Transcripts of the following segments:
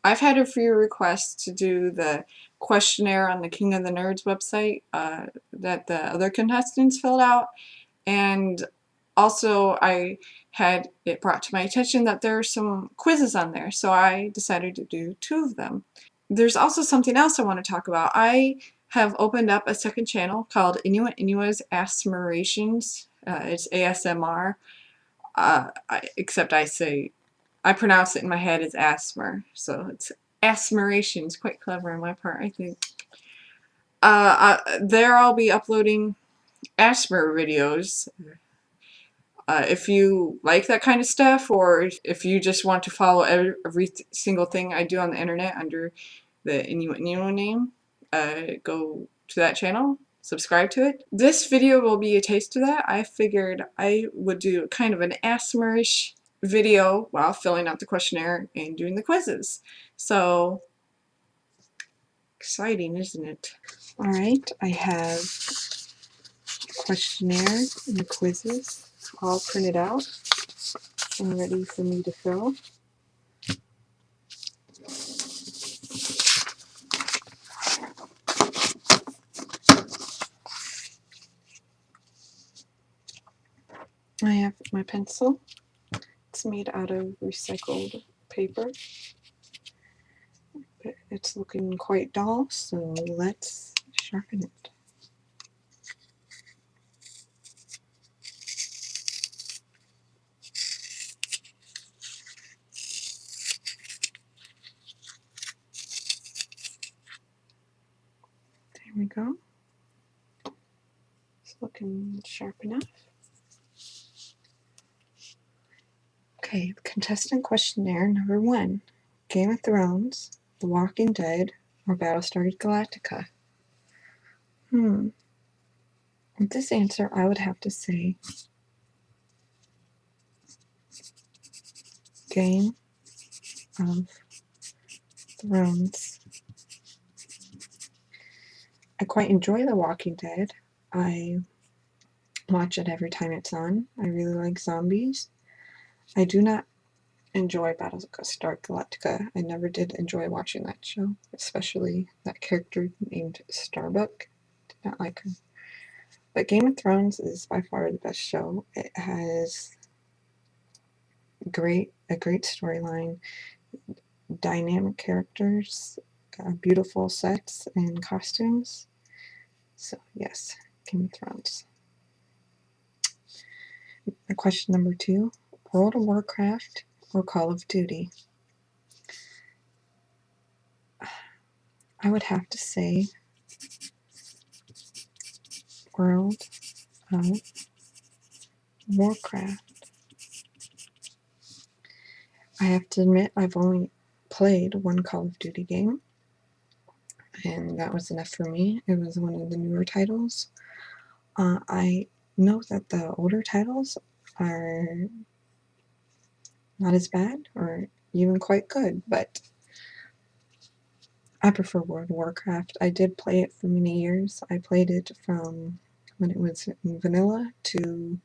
I've had a few requests to do the questionnaire on the King of the Nerds website that the other contestants filled out, and also I had it brought to my attention that there are some quizzes on there, so I decided to do 2 of them. There's also something else I want to talk about. I have opened up a second channel called InuitInua's Aspirations. It's ASMR, except I pronounce it in my head as Asmer, so it's Aspirations. Quite clever on my part, I think. There I'll be uploading Asmer videos. If you like that kind of stuff, or if you just want to follow every single thing I do on the internet under the InuitInua name, go to that channel, subscribe to it. This video will be a taste of that. I figured I would do kind of an ASMR-ish video while filling out the questionnaire and doing the quizzes. So, exciting, isn't it? Alright, I have the questionnaire and the quizzes all printed out and ready for me to fill. I have my pencil. It's made out of recycled paper. But it's looking quite dull, so let's sharpen it. There we go. It's looking sharp enough. Okay, contestant questionnaire number 1. Game of Thrones, The Walking Dead, or Battlestar Galactica? With this answer, I would have to say Game of Thrones. I quite enjoy The Walking Dead. I watch it every time it's on. I really like zombies. I do not enjoy Battlestar Galactica. I never did enjoy watching that show, especially that character named Starbuck. Did not like her. But Game of Thrones is by far the best show. It has a great storyline, dynamic characters, beautiful sets and costumes. So yes, Game of Thrones. Question number 2, World of Warcraft or Call of Duty? I would have to say World of Warcraft. I have to admit I've only played one Call of Duty game, and that was enough for me. It was one of the newer titles. I know that the older titles are not as bad or even quite good, but I prefer World of Warcraft. I did play it for many years. I played it from when it was in vanilla to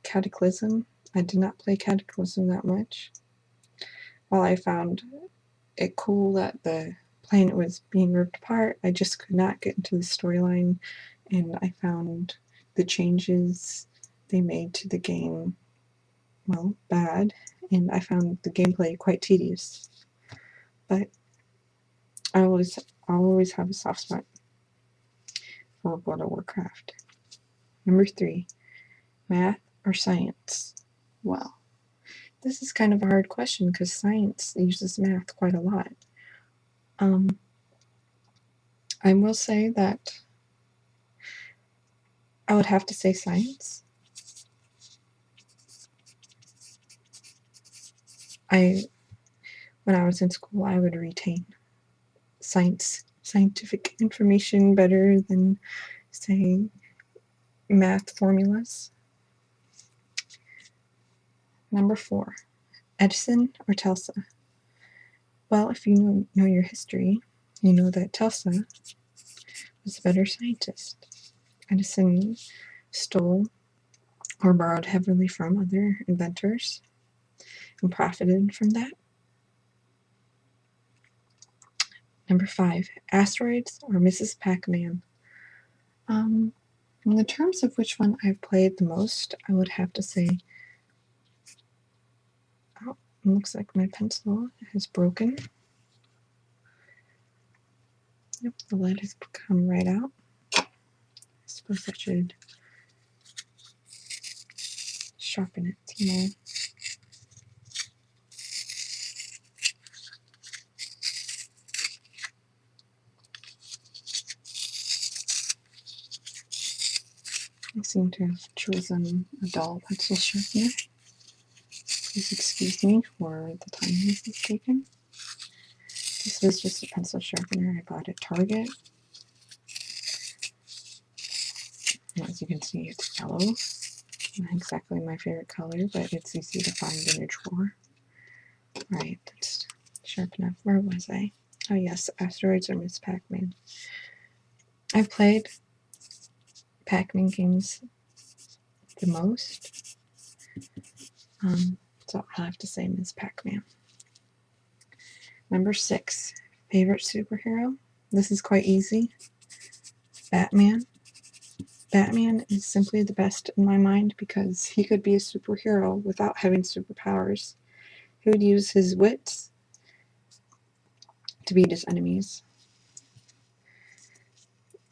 Cataclysm. I did not play Cataclysm that much. While I found it cool that the planet was being ripped apart, I just could not get into the storyline, and I found the changes they made to the game, well, bad, and I found the gameplay quite tedious. But I'll always have a soft spot for World of Warcraft. Number 3, math or science? Well, this is kind of a hard question because science uses math quite a lot. I will say that I would have to say science. When I was in school, I would retain scientific information better than, say, math formulas. Number 4, Edison or Tesla? Well, if you know your history, you know that Tesla was a better scientist. Edison stole or borrowed heavily from other inventors and profited from that. Number 5, Asteroids or Mrs. Pac-Man. In the terms of which one I've played the most, I would have to say, oh, it looks like my pencil has broken. Yep, the lead has come right out. I suppose I should sharpen it some more. I seem to have chosen a dull pencil sharpener. Please excuse me for the time this is taken. This was just a pencil sharpener I bought at Target. As you can see, it's yellow. Not exactly my favorite color, but it's easy to find in a drawer. Right, that's sharp enough. Where was I? Oh yes, Asteroids or Miss Pac-Man. I've played Pac-Man games the most, so I'll have to say Miss Pac-Man. Number 6, favorite superhero. This is quite easy. Batman. Batman is simply the best in my mind because he could be a superhero without having superpowers. He would use his wits to beat his enemies.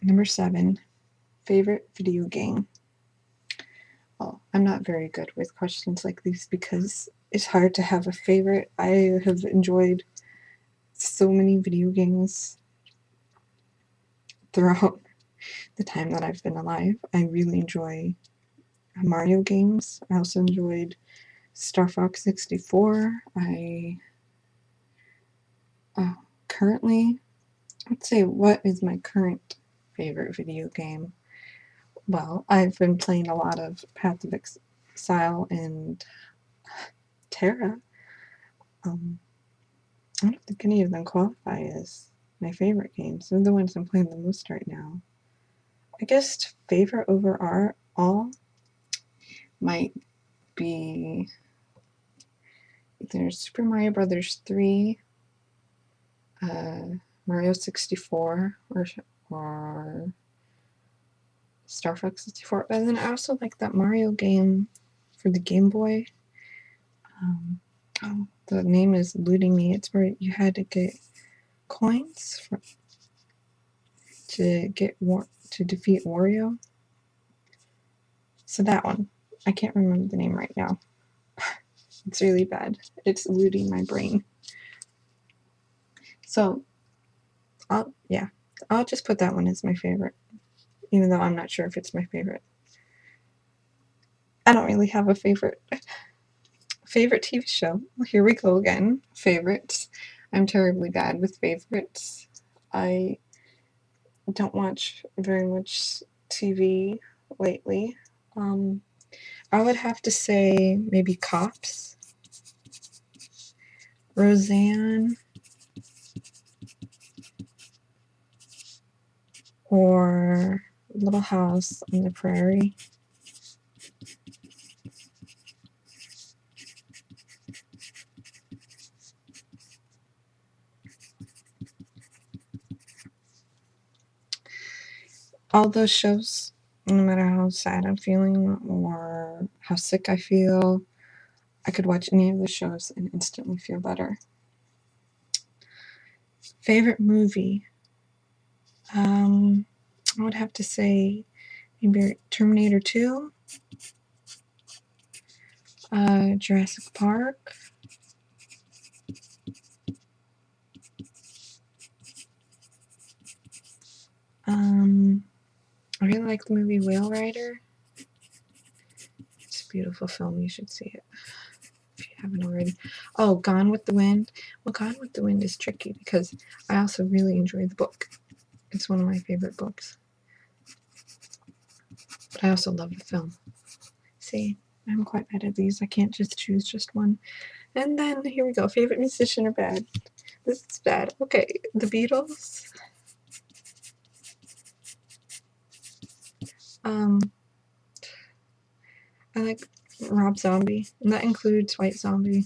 Number 7, favorite video game. Well, I'm not very good with questions like these because it's hard to have a favorite. I have enjoyed so many video games throughout the time that I've been alive. I really enjoy Mario games. I also enjoyed Star Fox 64. Currently, let's say, what is my current favorite video game? Well, I've been playing a lot of Path of Exile and Terra. I don't think any of them qualify as my favorite games. They're the ones I'm playing the most right now. I guess favorite overall might be either Super Mario Brothers 3, Mario 64, or Star Fox 64. But then I also like that Mario game for the Game Boy. The name is eluding me. It's where you had to get coins to defeat Wario. So that one. I can't remember the name right now. It's really bad. It's eluding my brain. So, I'll just put that one as my favorite, even though I'm not sure if it's my favorite. I don't really have a favorite. Favorite TV show. Well, here we go again. Favorites. I'm terribly bad with favorites. I don't watch very much TV lately. I would have to say maybe Cops, Roseanne, or Little House on the Prairie. All those shows, no matter how sad I'm feeling or how sick I feel, I could watch any of the shows and instantly feel better. Favorite movie? I would have to say maybe Terminator 2, Jurassic Park, I really like the movie Whale Rider. It's a beautiful film. You should see it if you haven't already. Oh, Gone with the Wind. Well, Gone with the Wind is tricky because I also really enjoy the book. It's one of my favorite books. But I also love the film. See, I'm quite bad at these. I can't just choose just one. And then here we go. Favorite musician or bad? This is bad. Okay, the Beatles. I like Rob Zombie, and that includes White Zombie.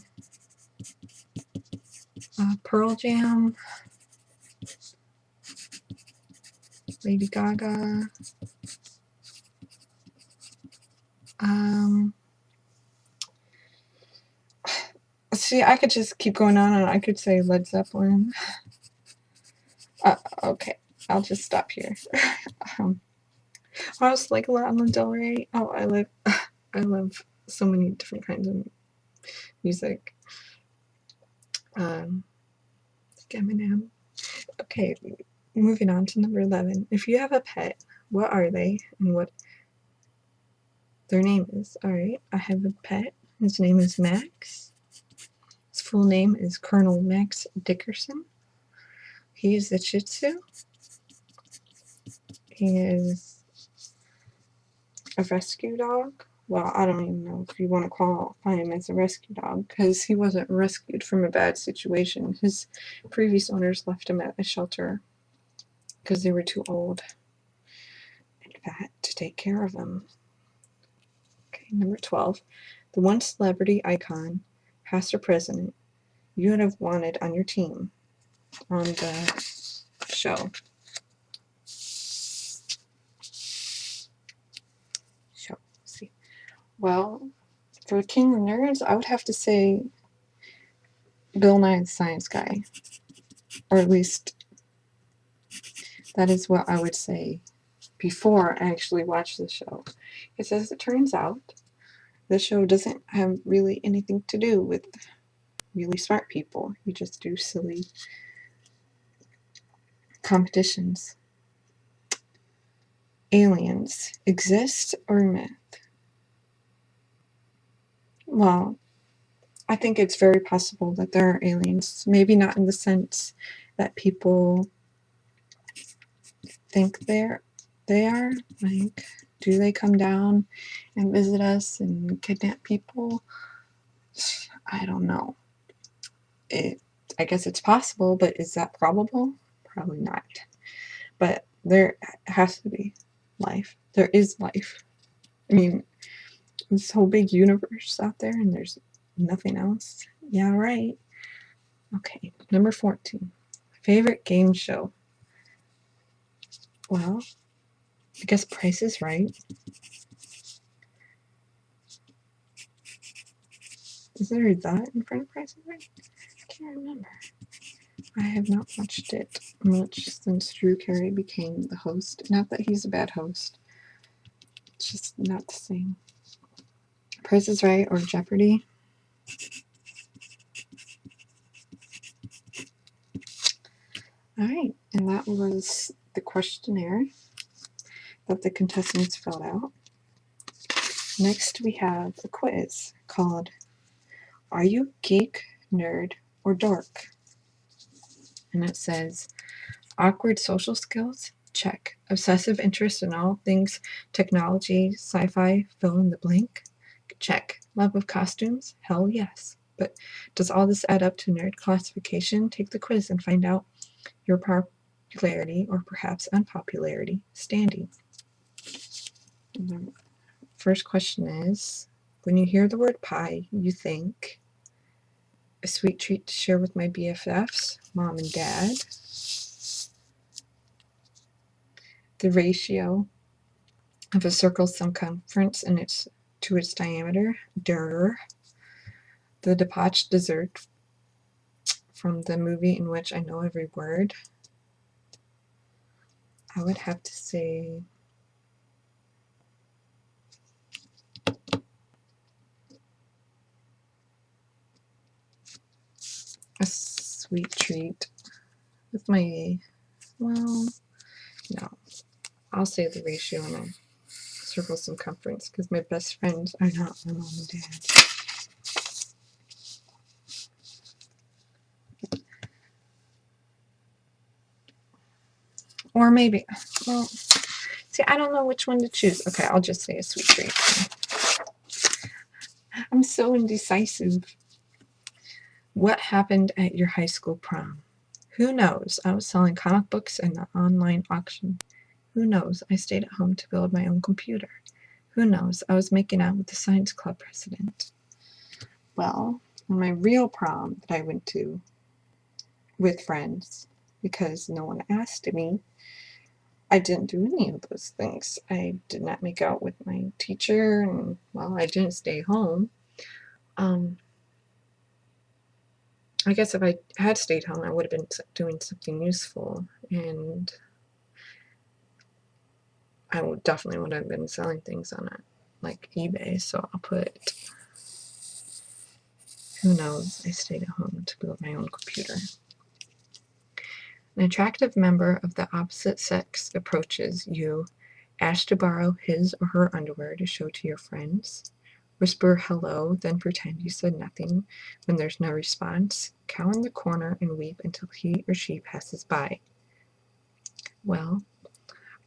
Pearl Jam. Lady Gaga. See, I could just keep going on and I could say Led Zeppelin. Okay, I'll just stop here. I was like Lana Del Rey. Oh, I love so many different kinds of music. Eminem. Okay, moving on to number 11. If you have a pet, what are they and what their name is? Alright, I have a pet. His name is Max. His full name is Colonel Max Dickerson. He is a Shih Tzu. He is a rescue dog. Well, I don't even know if you want to qualify him as a rescue dog because he wasn't rescued from a bad situation. His previous owners left him at a shelter because they were too old and fat to take care of him. Okay, number 12. The one celebrity icon, past or present, you would have wanted on your team on the show. Let's see. Well, for King of Nerds, I would have to say Bill Nye the Science Guy. Or at least that is what I would say before I actually watched the show. Because as it turns out, the show doesn't have really anything to do with really smart people. You just do silly competitions. Aliens exist or myth? Well, I think it's very possible that there are aliens. Maybe not in the sense that people think they are. Like, do they come down and visit us and kidnap people? I don't know. I guess it's possible, but is that probable? Probably not. But there has to be life. There is life. I mean, this whole big universe out there and there's nothing else. Yeah, right. Okay, number 14. Favorite game show? Well, I guess Price is Right. Is there a dot in front of Price is Right? I can't remember. I have not watched it much since Drew Carey became the host. Not that he's a bad host. It's just not the same. Price is Right or Jeopardy? Alright, and that was the questionnaire that the contestants filled out. Next we have a quiz called Are You Geek, Nerd, or Dork? And it says awkward social skills? Check. Obsessive interest in all things technology, sci-fi, fill in the blank? Check. Love of costumes? Hell yes. But does all this add up to nerd classification? Take the quiz and find out your popularity or perhaps unpopularity standing. The first question is, when you hear the word pie, you think a sweet treat to share with my BFFs, mom and dad. The ratio of a circle's circumference and to its diameter. Durr. The debauched dessert from the movie in which I know every word. I would have to say a sweet treat with my, well, no. I'll say the ratio and a circle circumference because my best friends are not my mom and dad. Or maybe, well, see, I don't know which one to choose. Okay, I'll just say a sweet treat. I'm so indecisive. What happened at your high school prom? Who knows? I was selling comic books in the online auction. Who knows? I stayed at home to build my own computer. Who knows? I was making out with the science club president. Well, on my real prom that I went to with friends, because no one asked me. I didn't do any of those things. I did not make out with my teacher, and well, I didn't stay home. I guess if I had stayed home, I would have been doing something useful, and I definitely would have been selling things on it, like eBay. So I'll put, who knows, I stayed at home to build my own computer. An attractive member of the opposite sex approaches you, ask to borrow his or her underwear to show to your friends, whisper hello, then pretend you said nothing when there's no response, cower in the corner and weep until he or she passes by. Well,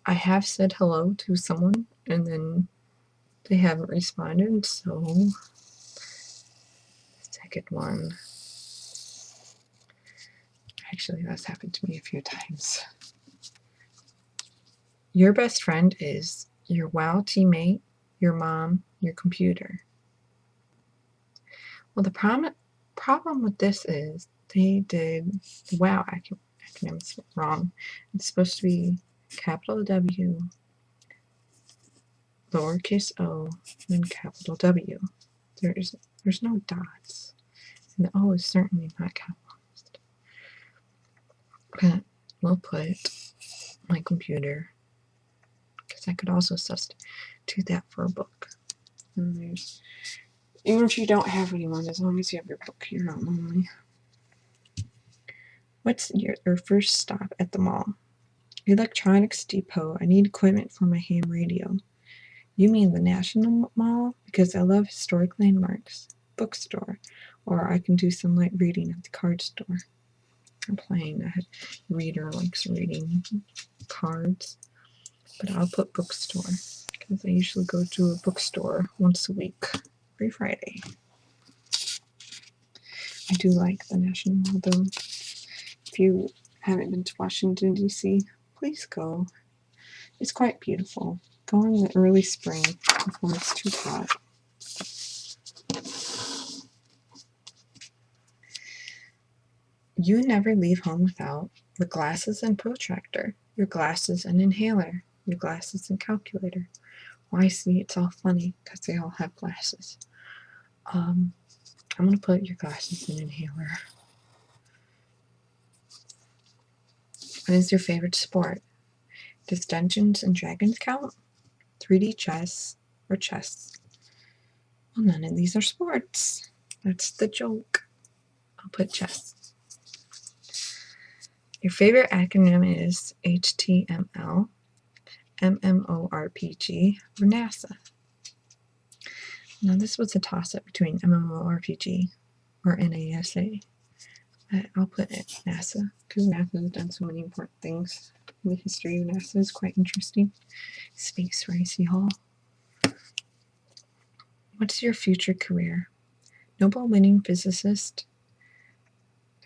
I have said hello to someone and then they haven't responded, so second one. Actually, that's happened to me a few times. Your best friend is your WoW teammate, your mom, your computer. Well, the problem with this is they did the WoW acronyms wrong. It's supposed to be capital W, lowercase o, and capital W. There's no dots, and the O is certainly not capitalized. But we'll put my computer, because I could also substitute that for a book. And there's, even if you don't have anyone, as long as you have your book, you're not lonely. What's your first stop at the mall? Electronics Depot. I need equipment for my ham radio. You mean the National Mall? Because I love historic landmarks. Bookstore. Or I can do some light reading at the card store. I'm playing a reader likes reading cards. But I'll put bookstore, because I usually go to a bookstore once a week, every Friday. I do like the National Mall, though. If you haven't been to Washington, D.C., please go. It's quite beautiful. Go in the early spring before it's too hot. You never leave home without your glasses and protractor, your glasses and inhaler, your glasses and calculator. Why, see, it's all funny because they all have glasses. I'm going to put your glasses and inhaler. What is your favorite sport? Does Dungeons and Dragons count? 3D chess or chess? Well, none of these are sports. That's the joke. I'll put chess. Your favorite acronym is HTML, MMORPG, or NASA. Now, this was a toss-up between MMORPG or NASA. I'll put it NASA, because NASA has done so many important things. The history of NASA is quite interesting. Space race, y'all. What's your future career? Nobel-winning physicist,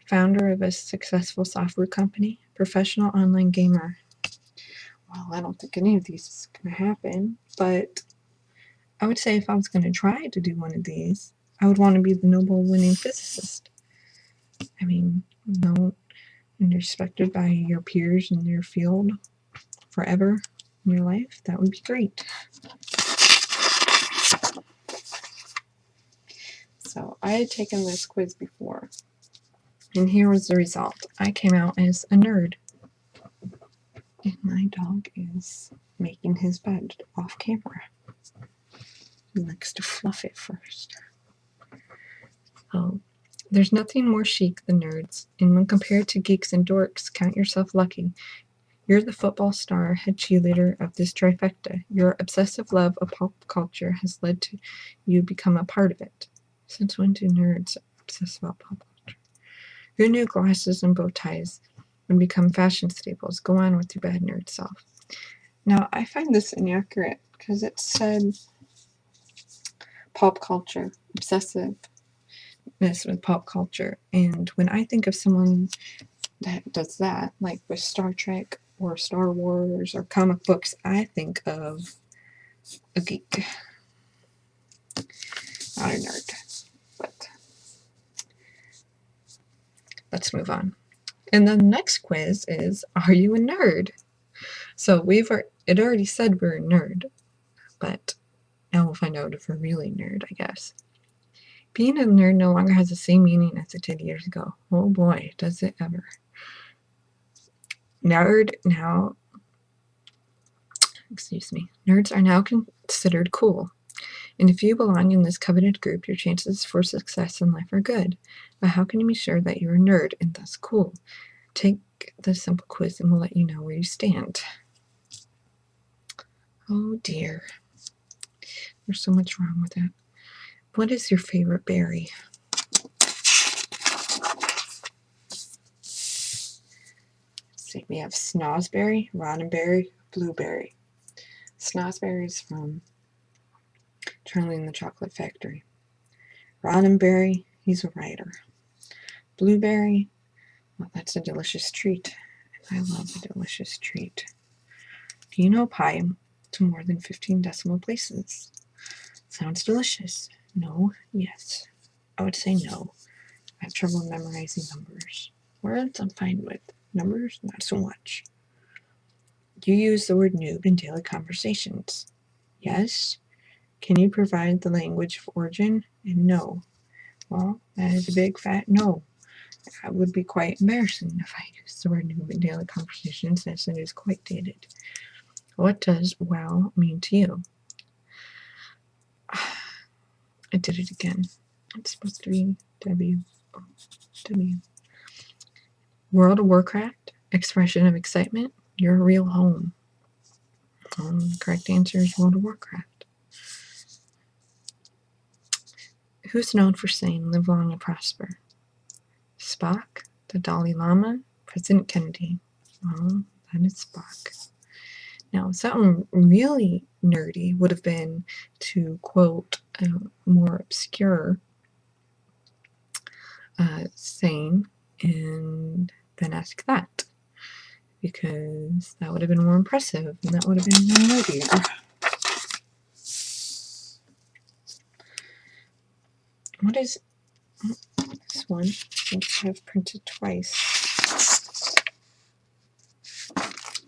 founder of a successful software company, professional online gamer. Well, I don't think any of these is going to happen, but I would say if I was going to try to do one of these, I would want to be the Nobel-winning physicist. I mean, known and respected by your peers in their field forever in your life. That would be great. So I had taken this quiz before, and here was the result. I came out as a nerd. And my dog is making his bed off camera. He likes to fluff it first. Oh, there's nothing more chic than nerds, and when compared to geeks and dorks, count yourself lucky. You're the football star, head cheerleader of this trifecta. Your obsessive love of pop culture has led to you become a part of it. Since when do nerds obsess about pop culture? Your new glasses and bow ties and become fashion staples. Go on with your bad nerd self. Now, I find this inaccurate because it said pop culture, obsessiveness with pop culture. And when I think of someone that does that, like with Star Trek or Star Wars or comic books, I think of a geek, not a nerd. But let's move on. And the next quiz is, are you a nerd? So it already said we're a nerd, but now we'll find out if we're really nerd, I guess. Being a nerd no longer has the same meaning as it did years ago. Oh boy, does it ever. Nerds are now considered cool. And if you belong in this coveted group, your chances for success in life are good. But how can you be sure that you're a nerd and thus cool? Take the simple quiz and we'll let you know where you stand. Oh dear. There's so much wrong with it. What is your favorite berry? Let's see, we have snozberry, roddenberry, blueberry. Snozberry is from Charlie and the Chocolate Factory. Roddenberry, he's a writer. Blueberry, well, that's a delicious treat. I love a delicious treat. Do you know pi to more than 15 decimal places? Sounds delicious. No, yes. I would say no. I have trouble memorizing numbers. Words I'm fine with. Numbers, not so much. You use the word noob in daily conversations. Yes. Can you provide the language of origin? And no. Well, that is a big fat no. That would be quite embarrassing if I used the word noob in daily conversations, as it is quite dated. What does wow mean to you? I did it again. It's supposed to be W. World of Warcraft, expression of excitement, your real home. Correct answer is World of Warcraft. Who's known for saying live long and prosper? Spock, the Dalai Lama, President Kennedy. Well, that is Spock. Now, something really nerdy would have been to quote a more obscure saying and then ask that, because that would have been more impressive and that would have been more nerdier. What is this one? I have printed twice.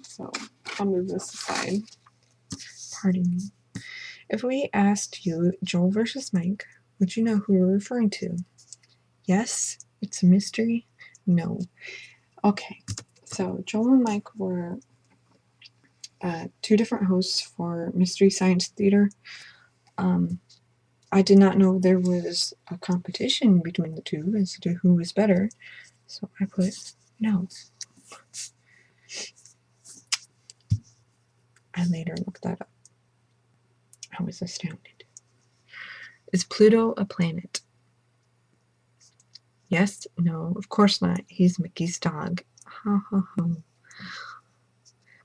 So I'll move this aside. Pardon me. If we asked you Joel versus Mike, would you know who we're referring to? Yes, it's a mystery. No. Okay, so Joel and Mike were two different hosts for Mystery Science Theater. I did not know there was a competition between the two as to who was better, so I put no. I later looked that up. I was astounded. Is Pluto a planet? Yes, no, of course not. He's Mickey's dog. Ha ha ha.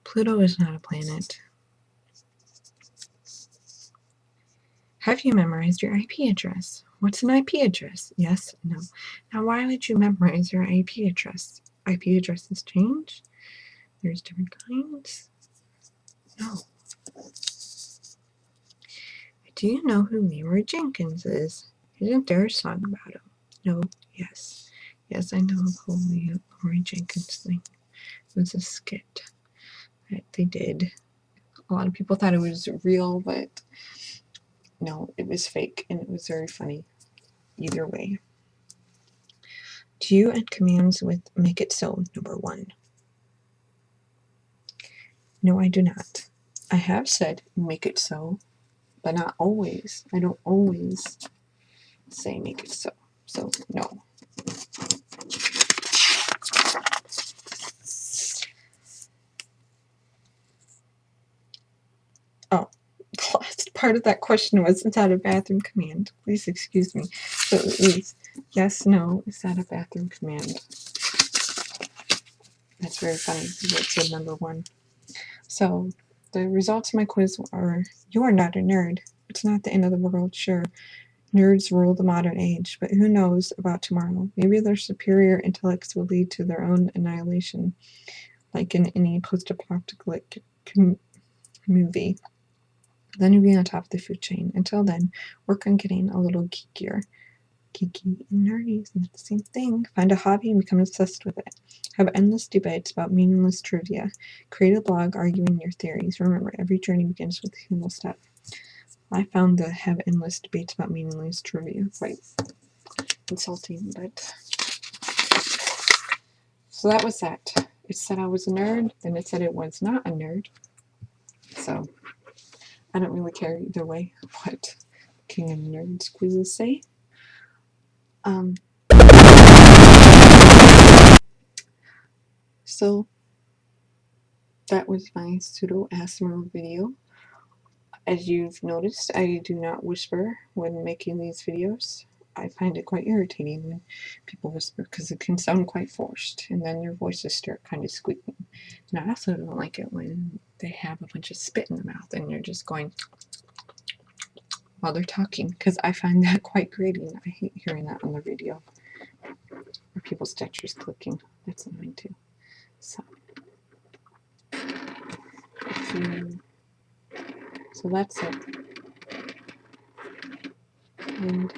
Pluto is not a planet. Have you memorized your IP address? What's an IP address? Yes, no. Now, why would you memorize your IP address? IP addresses change? There's different kinds? No. Do you know who Leroy Jenkins is? Isn't there a song about him? No, yes. Yes, I know the whole Leroy Jenkins thing. It was a skit that they did. A lot of people thought it was real, but no, it was fake, and it was very funny either way. Do you add commands with make it so, number 1? No, I do not. I have said make it so, but not always. I don't always say make it so. So, no. Oh, the last part of that question was, is that a bathroom command? Please excuse me. So it was yes, no, is that a bathroom command? That's very funny because it said number 1. So the results of my quiz are, you are not a nerd. It's not the end of the world, sure. Nerds rule the modern age, but who knows about tomorrow? Maybe their superior intellects will lead to their own annihilation, like in any post-apocalyptic movie. Then you'll be on top of the food chain. Until then, work on getting a little geekier. Geeky and nerdy is not the same thing. Find a hobby and become obsessed with it. Have endless debates about meaningless trivia. Create a blog arguing your theories. Remember, every journey begins with a single step. I found the have endless debates about meaningless trivia quite insulting, but... So that was that. It said I was a nerd, then it said it was not a nerd. So, I don't really care either way what King of Nerds quizzes say. So that was my pseudo ASMR video. As you've noticed, I do not whisper when making these videos. I find it quite irritating when people whisper because it can sound quite forced, and then their voices start kind of squeaking. And I also don't like it when they have a bunch of spit in their mouth and they're just going while they're talking, because I find that quite grating. I hate hearing that on the radio. Or people's statues clicking. That's annoying too. So that's it. And